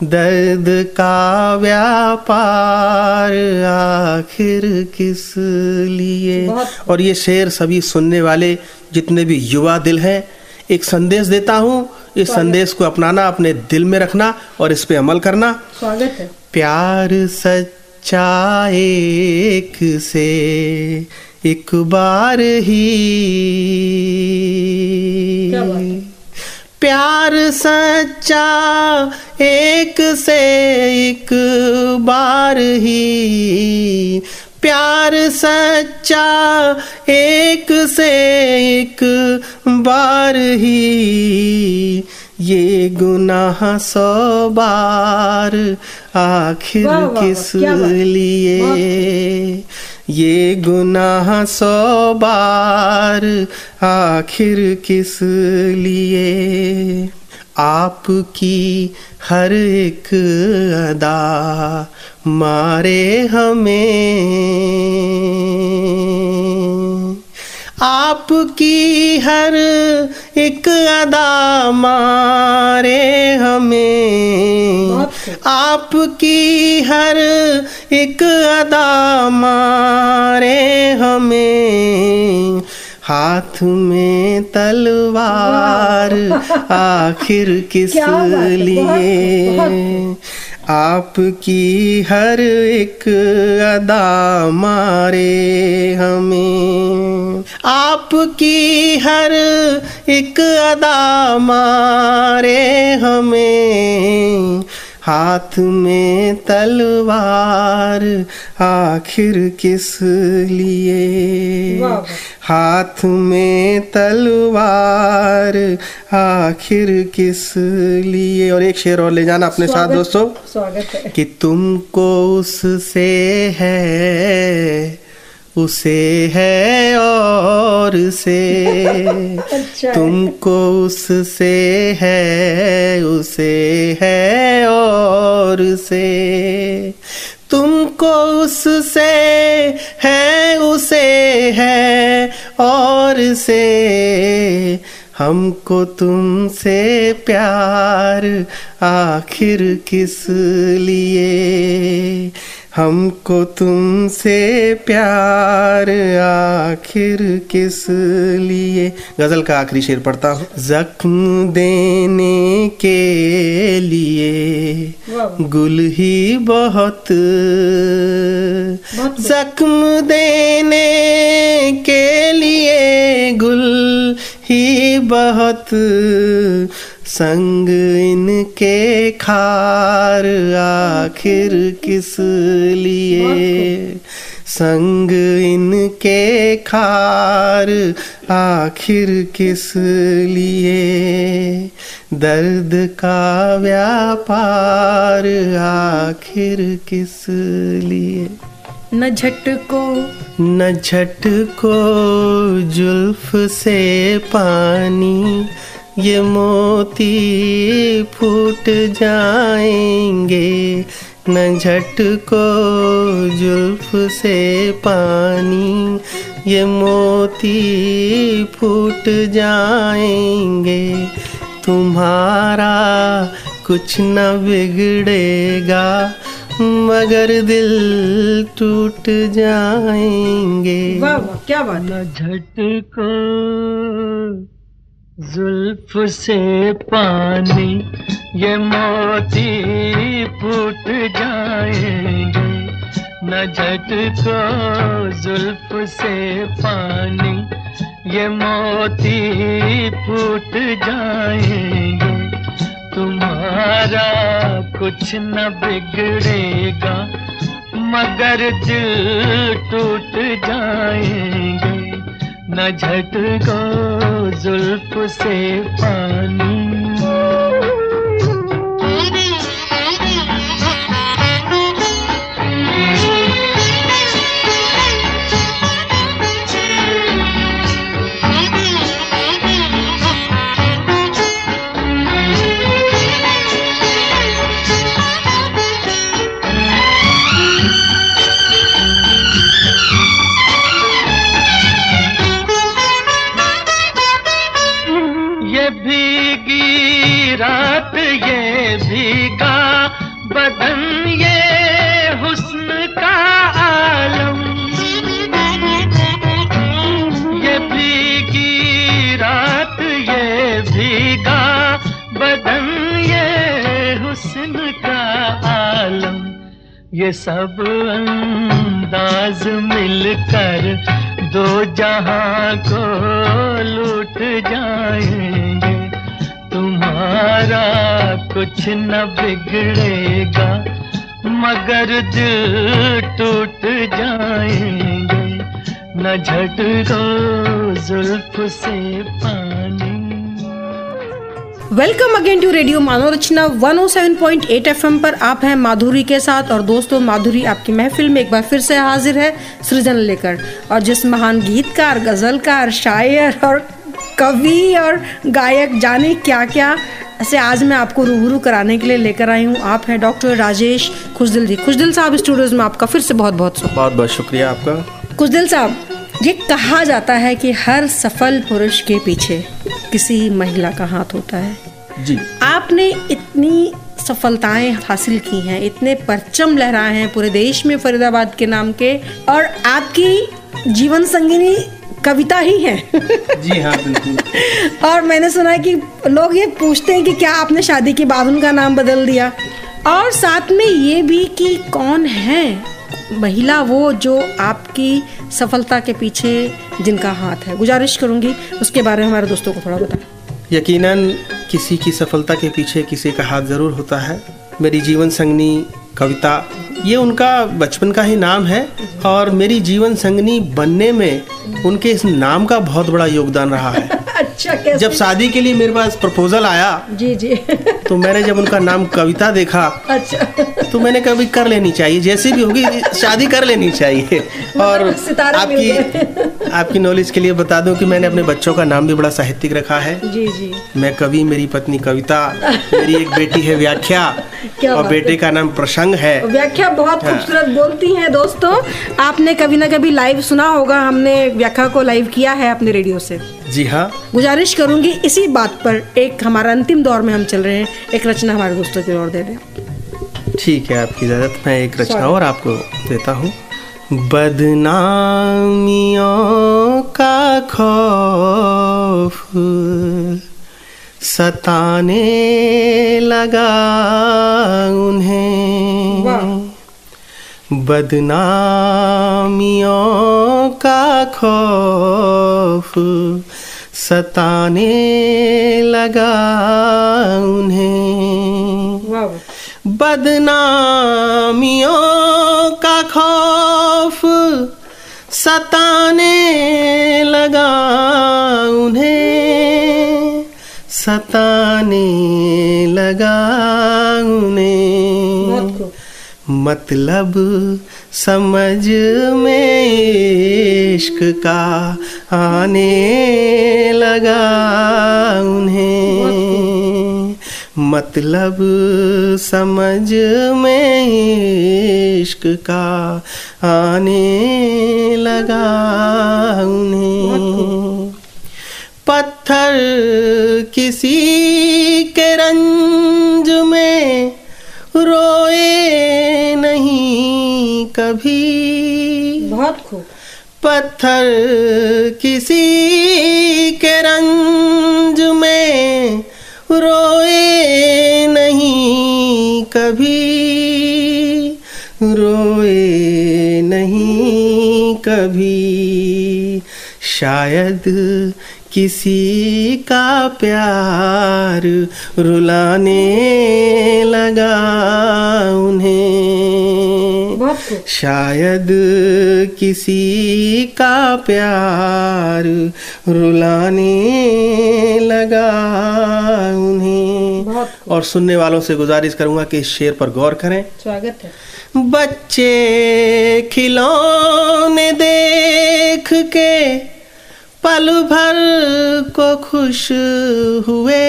दर्द का व्यापार आखिर किस लिए। और ये शेर सभी सुनने वाले जितने भी युवा दिल हैं, एक संदेश देता हूँ, इस संदेश को अपनाना, अपने दिल में रखना और इस पे अमल करना। स्वागत है। प्यार सच्चा एक से एक बार ही, प्यार सच्चा एक से एक बार ही, प्यार सच्चा एक से एक बार ही, ये गुनाह 100 बार आखिर किस लिए, ये गुनाह 100 बार आखिर किस लिए। आपकी हर एक अदा मारे हमें, आपकी हर एक अदा मारे हमें, आपकी हर एक अदा मारे हमें, हाथ में तलवार आखिर किस लिए, आपकी हर एक अदा मारे हमें, आपकी हर एक अदा मारे हमें, हाथ में तलवार आखिर किस लिए, हाथ में तलवार आखिर किस लिए। और एक शेर और ले जाना अपने साथ दोस्तों। स्वागत है। कि तुमको उससे है, उसे है और से, अच्छा, तुमको उससे है, उसे है और से, तुमको उससे है, उसे है और से, हमको तुमसे प्यार आखिर किस लिए, हमको तुमसे प्यार आखिर किस लिए। गजल का आखिरी शेर पढ़ता हूँ। जख्म देने के लिए गुल ही बहुत, जख्म देने के लिए गुल ही बहुत, संग इनके खार आखिर किस लिए, संग इनके खार आखिर किस लिए, दर्द का व्यापार आखिर किस लिए। न झटको, न झटको जुल्फ से पानी, ये मोती फूट जाएंगे, न झटको जुल्फ से पानी, ये मोती फूट जाएंगे, तुम्हारा कुछ न बिगड़ेगा, मगर दिल टूट जाएंगे। वाह वाह, क्या बात। न झटको जुल्फ से पानी, ये मोती फूट जाएंगे, न झटको जुल्फ से पानी, ये मोती फूट जाएंगे, तुम्हारा कुछ न बिगड़ेगा, मगर दिल टूट जाएंगे, न झटको जुल्फ से पानी। बदन ये हुस्न का आलम, ये भीगी रात ये भीगा बदन ये हुस्न का आलम, ये सब अंदाज मिलकर दो जहां को लूट जाएंगे, तुम्हारा कुछ न बिगड़ेगा मगर दिल टूट जाएंगे, न झटको जुल्फ से पानी। Welcome again to radio Manav Rachna 107.8 FM पर आप हैं माधुरी के साथ। और दोस्तों, माधुरी आपकी महफिल में एक बार फिर से हाजिर है सृजन लेकर, और जिस महान गीतकार, गजलकार, शायर और कवि और गायक जाने क्या क्या ऐसे आज मैं आपको रूबरू कराने के लिए लेकर आई हूँ, आप हैं डॉक्टर राजेश खुशदिल जी। खुशदिल साहब, स्टूडियोज में आपका फिर से बहुत बहुत शुक्रिया आपका। खुशदिल साहब, ये कहा जाता है कि हर सफल पुरुष के पीछे किसी महिला का हाथ होता है जी। आपने इतनी सफलताएं हासिल की हैं, इतने परचम लहराए हैं पूरे देश में फरीदाबाद के नाम के, और आपकी जीवन संगिनी कविता ही है। जी हाँ, बिल्कुल। और मैंने सुना है कि लोग ये पूछते हैं कि क्या आपने शादी के बाद उनका नाम बदल दिया, और साथ में ये भी कि कौन है महिला वो जो आपकी सफलता के पीछे जिनका हाथ है। गुजारिश करूंगी उसके बारे में हमारे दोस्तों को थोड़ा बताएं। यकीनन किसी की सफलता के पीछे किसी का हाथ जरूर होता है। मेरी जीवन संगनी कविता, ये उनका बचपन का ही नाम है, और मेरी जीवन संगनी बनने में उनके इस नाम का बहुत बड़ा योगदान रहा है। अच्छा, कैसे? जब शादी के लिए मेरे पास प्रपोजल आया जी जी तो मैंने जब उनका नाम कविता देखा, अच्छा, तो मैंने कभी कर लेनी चाहिए, जैसी भी होगी शादी कर लेनी चाहिए। और आपकी नॉलेज के लिए बता दूं कि मैंने अपने बच्चों का नाम भी बड़ा साहित्यिक रखा है। जी जी। मैं कवि, मेरी पत्नी कविता, मेरी एक बेटी है व्याख्या और बेटे का नाम प्रसंग है। व्याख्या बहुत खूबसूरत बोलती हैं। दोस्तों, आपने कभी ना कभी लाइव सुना होगा, हमने व्याख्या को लाइव किया है अपने रेडियो से। जी हाँ। गुजारिश करूंगी इसी बात पर, एक हमारा अंतिम दौर में हम चल रहे हैं, एक रचना हमारे दोस्तों की ओर दे दें। ठीक है, आपकी इजाजत, मैं एक रचना और आपको देता हूँ। बदनामियों का खौफ सताने लगा उन्हें, बदनामियों का खौफ सताने लगा उन्हें, बदनामियों का खौफ सताने लगा उन्हें, सताने लगा उन्हें, मतलब समझ में इश्क का आने लगा उन्हें, मतलब समझ में इश्क का आने लगा उन्हें, पत्थर किसी के रंज में रोए नहीं कभी, बहुत खूब। पत्थर किसी के रंज में रोए नहीं कभी, रोए नहीं कभी, शायद किसी का प्यार रुलाने लगा उन्हें, शायद किसी का प्यार रुलाने लगा उन्हें। और सुनने वालों से गुजारिश करूंगा कि इस शेर पर गौर करें। स्वागत है। बच्चे खिलौने देख के पल भर को खुश हुए,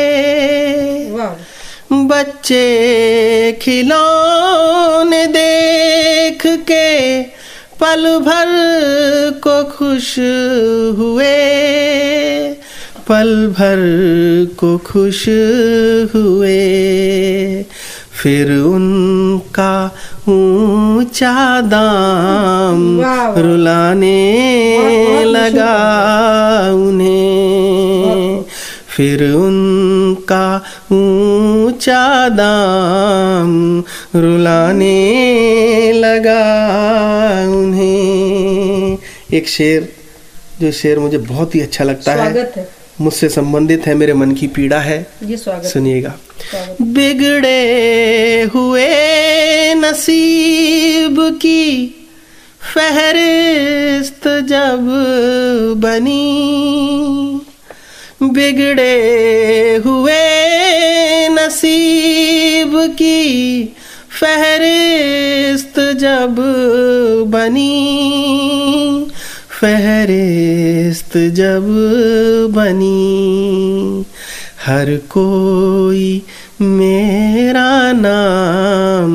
बच्चे खिलौने देख के पल भर को खुश हुए, पल भर को खुश हुए, फिर उनका ऊंचा दाम रुलाने लगा उन्हें। फिर उनका ऊंचा दाम रुलाने लगा उन्हें। एक शेर, जो शेर मुझे बहुत ही अच्छा लगता है, मुझसे संबंधित है, मेरे मन की पीड़ा है, ये सुनिएगा। बिगड़े हुए नसीब की फहरिस्त जब बनी, बिगड़े हुए नसीब की फहरिस्त जब बनी, फहरिस्त जब बनी, हर कोई मेरा नाम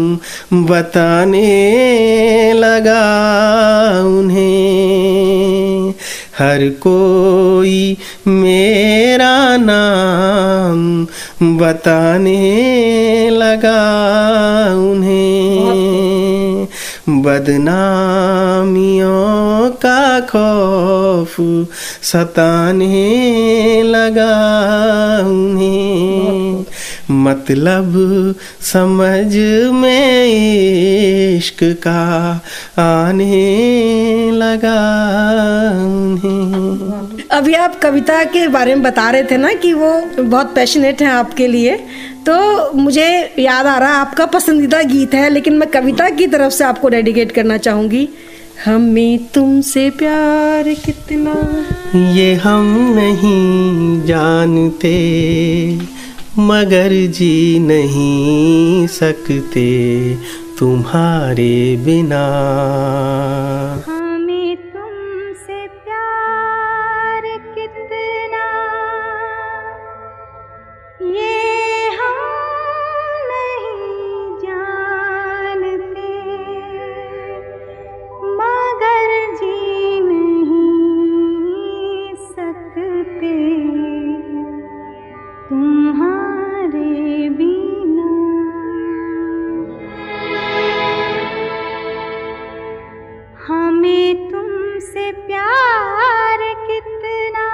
बताने लगा उन्हें। हर कोई मेरा नाम बताने लगा उन्हें। बदनामियों का खौफ सताने लगा उन्हें। मतलब समझ में इश्क का आने लगा उन्हें। अभी आप कविता के बारे में बता रहे थे ना कि वो बहुत पैशनेट है आपके लिए, तो मुझे याद आ रहा है आपका पसंदीदा गीत है, लेकिन मैं कविता की तरफ से आपको डेडिकेट करना चाहूँगी। हमें तुमसे प्यार कितना ये हम नहीं जानते, मगर जी नहीं सकते तुम्हारे बिना। हमें तुमसे प्यार कितना ये हम नहीं जानते, मगर जी नहीं सकते तुम्हारे बिना। हमें तुमसे प्यार कितना,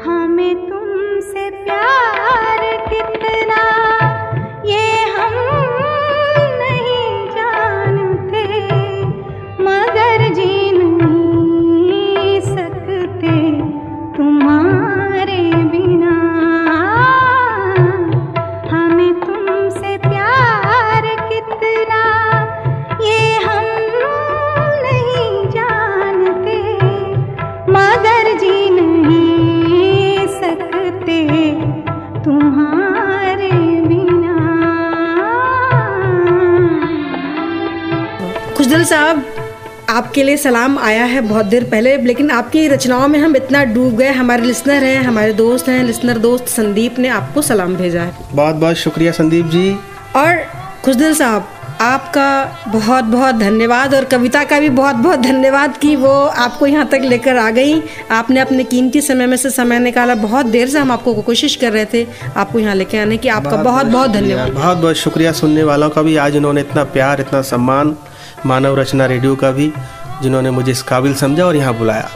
हमें तुमसे प्यार कितना ये हम नहीं जानते, मगर जी नहीं सकते तुम्हारे बिना। हमें तुमसे प्यार कितना ये हम नहीं जानते, मगर जी नहीं सकते तुम्हारे बिना। खुशदिल साहब, आपके लिए सलाम आया है बहुत देर पहले, लेकिन आपकी रचनाओं में हम इतना डूब गए। हमारे लिसनर हैं, हमारे दोस्त हैं, लिसनर दोस्त संदीप ने आपको सलाम भेजा है। बहुत बहुत शुक्रिया संदीप जी। और खुशदिल साहब, आपका बहुत बहुत धन्यवाद, और कविता का भी बहुत बहुत धन्यवाद कि वो आपको यहाँ तक लेकर आ गई। आपने अपने कीमती समय में से समय निकाला। बहुत देर से हम आपको कोशिश कर रहे थे आपको यहाँ लेके आने की। आपका बहुत बहुत धन्यवाद। बहुत बहुत शुक्रिया सुनने वालों का भी, आज इन्होंने इतना प्यार, इतना सम्मान, मानव रचना रेडियो का भी, जिन्होंने मुझे इस काबिल समझा और यहाँ बुलाया।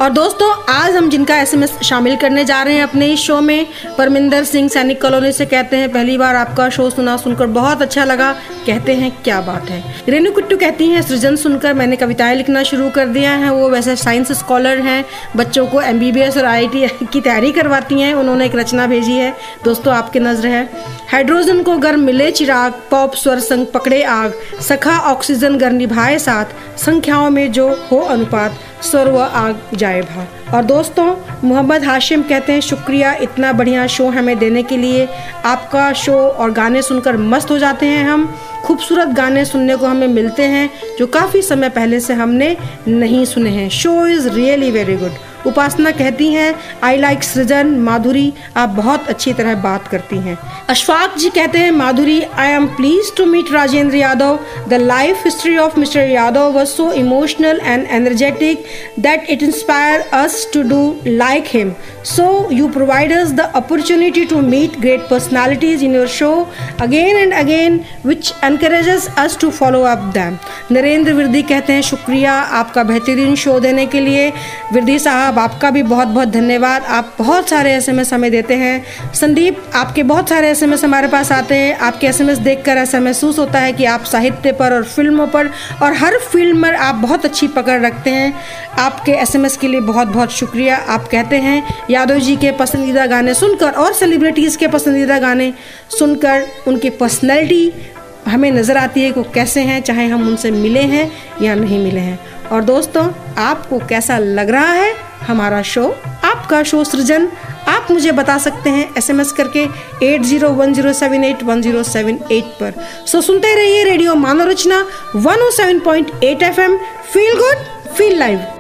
और दोस्तों, आज हम जिनका एसएमएस शामिल करने जा रहे हैं अपने इस शो में, परमिंदर सिंह सैनिक कॉलोनी से कहते हैं, पहली बार आपका शो सुनकर बहुत अच्छा लगा। कहते हैं क्या बात है। रेनू कुट्टू कहती हैं, सृजन सुनकर मैंने कविताएं लिखना शुरू कर दिया है। वो वैसे साइंस स्कॉलर हैं, बच्चों को MBBS और IIT की तैयारी करवाती हैं। उन्होंने एक रचना भेजी है, दोस्तों आपके नजर है। हाइड्रोजन को गर मिले चिराग, पॉप स्वर संग पकड़े आग, सखा ऑक्सीजन गर निभाए साथ, संख्याओं में जो हो अनुपात, स्वर व आग जाए भाग। और दोस्तों, मोहम्मद हाशिम कहते हैं, शुक्रिया इतना बढ़िया शो हमें देने के लिए। आपका शो और गाने सुनकर मस्त हो जाते हैं हम। खूबसूरत गाने सुनने को हमें मिलते हैं जो काफ़ी समय पहले से हमने नहीं सुने हैं। Show is really very good. Upasana कहती हैं, आई लाइक सृजन, माधुरी आप बहुत अच्छी तरह बात करती हैं। अशफाक जी कहते हैं, Madhuri I am please to meet Rajendra Yadav, the life history of mister Yadav was so emotional and energetic that it inspire us to do like him, so you provide us the opportunity to meet great personalities in your show again and again which encourages us to follow up them. Narendra Virdi कहते हैं, शुक्रिया आपका बेहतरीन शो देने के लिए। विरदी साहब आपका भी बहुत बहुत धन्यवाद, आप बहुत सारे SMS हमें देते हैं। संदीप, आपके बहुत सारे SMS हमारे पास आते हैं। आपके SMS देखकर ऐसा महसूस होता है कि आप साहित्य पर और फिल्मों पर और हर फिल्म पर आप बहुत अच्छी पकड़ रखते हैं। आपके SMS के लिए बहुत बहुत शुक्रिया। आप कहते हैं, यादव जी के पसंदीदा गाने सुनकर और सेलिब्रिटीज़ के पसंदीदा गाने सुनकर उनकी पर्सनैलिटी हमें नज़र आती है कि वो कैसे हैं, चाहे हम उनसे मिले हैं या नहीं मिले हैं। और दोस्तों, आपको कैसा लग रहा है हमारा शो, आपका शो सृजन? आप मुझे बता सकते हैं SMS करके 8010781078 पर। सो सुनते रहिए रेडियो मानव रचना 107.8 FM। Feel good, feel live.